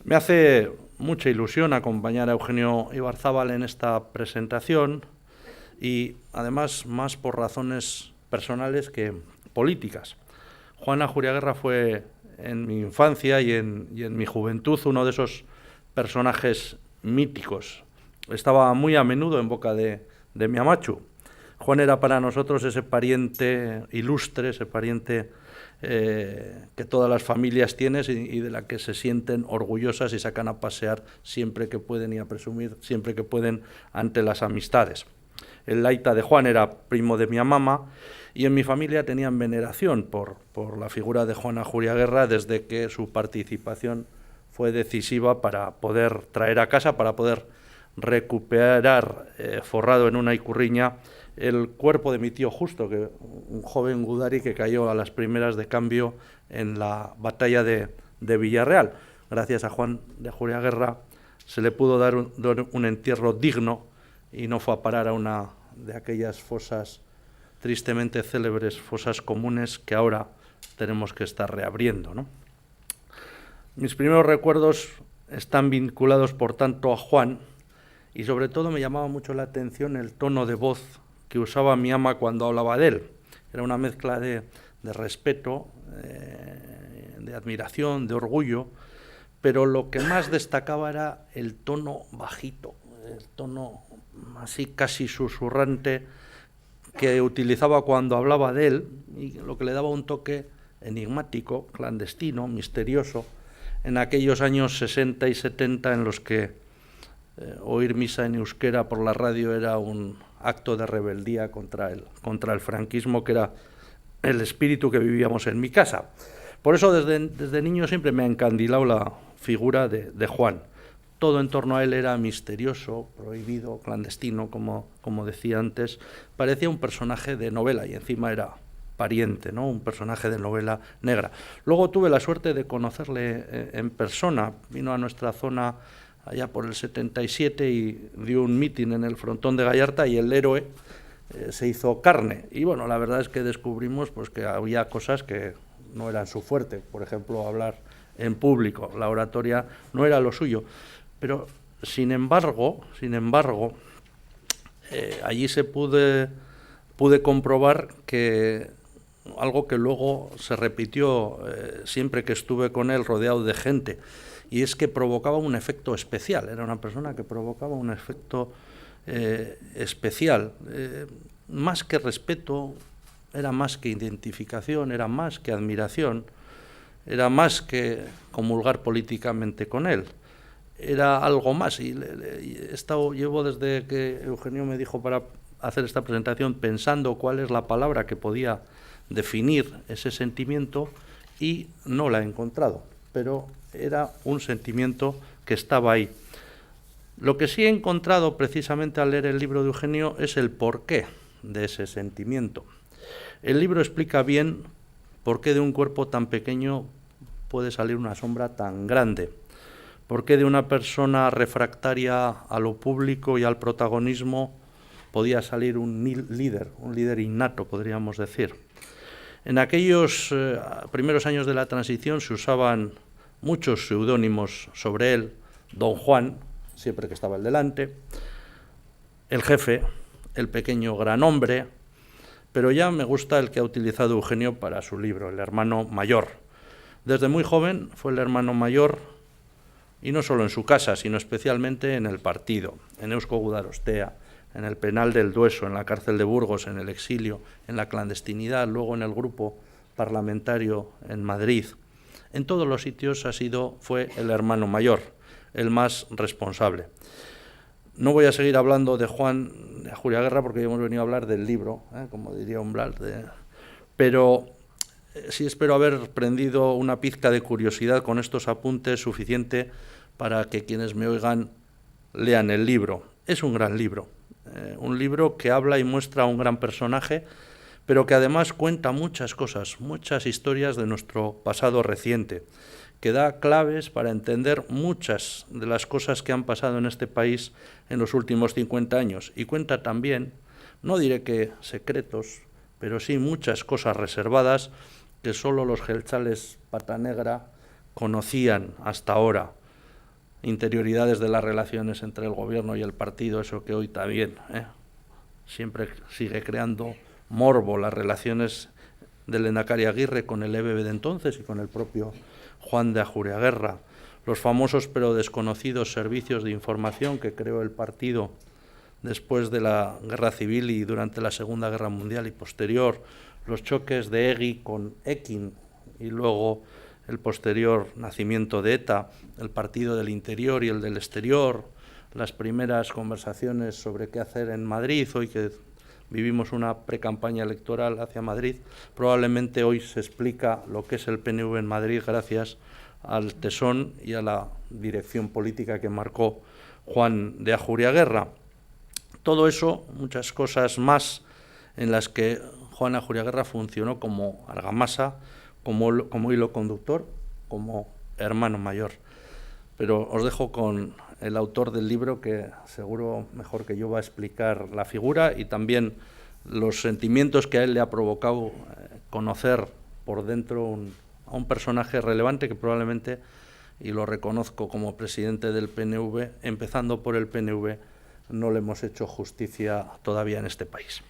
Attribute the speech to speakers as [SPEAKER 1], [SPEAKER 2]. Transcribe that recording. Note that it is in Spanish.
[SPEAKER 1] Me hace mucha ilusión acompañar a Eugenio Ibarzábal en esta presentación y además más por razones personales que políticas. Juan Ajuriaguerra fue en mi infancia y en mi juventud uno de esos personajes míticos. Estaba muy a menudo en boca de mi amachu. Juan era para nosotros ese pariente ilustre, ese pariente que todas las familias tienen y de la que se sienten orgullosas y sacan a pasear siempre que pueden y a presumir siempre que pueden ante las amistades. El laita de Juan era primo de mi amama y en mi familia tenían veneración por la figura de Juan Ajuriaguerra desde que su participación fue decisiva para poder traer a casa, para poder recuperar forrado en una icurriña el cuerpo de mi tío Justo, un joven gudari que cayó a las primeras de cambio en la batalla de Villarreal. Gracias a Juan de Ajuriaguerra se le pudo dar un entierro digno y no fue a parar a una de aquellas fosas tristemente célebres, fosas comunes que ahora tenemos que estar reabriendo, ¿no? Mis primeros recuerdos están vinculados, por tanto, a Juan y sobre todo me llamaba mucho la atención el tono de voz que usaba mi ama cuando hablaba de él. Era una mezcla de respeto, de admiración, de orgullo, pero lo que más destacaba era el tono bajito, el tono así casi susurrante que utilizaba cuando hablaba de él y lo que le daba un toque enigmático, clandestino, misterioso, en aquellos años 60 y 70 en los que oír misa en euskera por la radio era un acto de rebeldía contra el franquismo, que era el espíritu que vivíamos en mi casa. Por eso desde niño siempre me ha encandilado la figura de Juan. Todo en torno a él era misterioso, prohibido, clandestino, como decía antes. Parecía un personaje de novela y encima era pariente, ¿no? Un personaje de novela negra. Luego tuve la suerte de conocerle en persona. Vino a nuestra zona allá por el 77 y dio un mitin en el frontón de Gallarta y el héroe se hizo carne. Y bueno, la verdad es que descubrimos pues, que había cosas que no eran su fuerte. Por ejemplo, hablar en público, la oratoria no era lo suyo. Pero, sin embargo, allí pude comprobar que algo que luego se repitió siempre que estuve con él rodeado de gente, y es que provocaba un efecto especial. Era una persona que provocaba un efecto especial. Más que respeto, era más que identificación, era más que admiración, era más que comulgar políticamente con él. Era algo más y llevo desde que Eugenio me dijo para hacer esta presentación pensando cuál es la palabra que podía definir ese sentimiento y no la he encontrado, pero era un sentimiento que estaba ahí. Lo que sí he encontrado precisamente al leer el libro de Eugenio es el porqué de ese sentimiento. El libro explica bien por qué de un cuerpo tan pequeño puede salir una sombra tan grande. ¿Por qué de una persona refractaria a lo público y al protagonismo podía salir un líder innato, podríamos decir? En aquellos primeros años de la transición se usaban muchos seudónimos sobre él: Don Juan, siempre que estaba el delante, el jefe, el pequeño gran hombre, pero ya me gusta el que ha utilizado Eugenio para su libro, el hermano mayor. Desde muy joven fue el hermano mayor, y no solo en su casa, sino especialmente en el partido, en Eusko Gudarostea, en el penal del Dueso, en la cárcel de Burgos, en el exilio, en la clandestinidad, luego en el grupo parlamentario en Madrid. En todos los sitios fue el hermano mayor, el más responsable. No voy a seguir hablando de Juan de Ajuriaguerra porque hemos venido a hablar del libro, como diría Umbral, pero sí espero haber prendido una pizca de curiosidad con estos apuntes suficiente para que quienes me oigan lean el libro. Es un gran libro, un libro que habla y muestra a un gran personaje, pero que además cuenta muchas cosas, muchas historias de nuestro pasado reciente, que da claves para entender muchas de las cosas que han pasado en este país en los últimos 50 años. Y cuenta también, no diré que secretos, pero sí muchas cosas reservadas que solo los jeltzales pata negra conocían hasta ahora. interioridades de las relaciones entre el gobierno y el partido, eso que hoy también siempre sigue creando morbo, las relaciones del lehendakari Aguirre con el EBB de entonces y con el propio Juan de Ajuriaguerra, los famosos pero desconocidos servicios de información que creó el partido después de la Guerra Civil y durante la Segunda Guerra Mundial y posterior, los choques de EGI con EKIN y luego el posterior nacimiento de ETA, el partido del interior y el del exterior, las primeras conversaciones sobre qué hacer en Madrid, hoy que vivimos una precampaña electoral hacia Madrid, probablemente hoy se explica lo que es el PNV en Madrid gracias al tesón y a la dirección política que marcó Juan de Ajuriaguerra. Todo eso, muchas cosas más en las que Juan Ajuriaguerra funcionó como argamasa, como hilo conductor, como hermano mayor. Pero os dejo con el autor del libro, que seguro mejor que yo va a explicar la figura y también los sentimientos que a él le ha provocado conocer por dentro a un personaje relevante que probablemente, y lo reconozco como presidente del PNV, empezando por el PNV, no le hemos hecho justicia todavía en este país.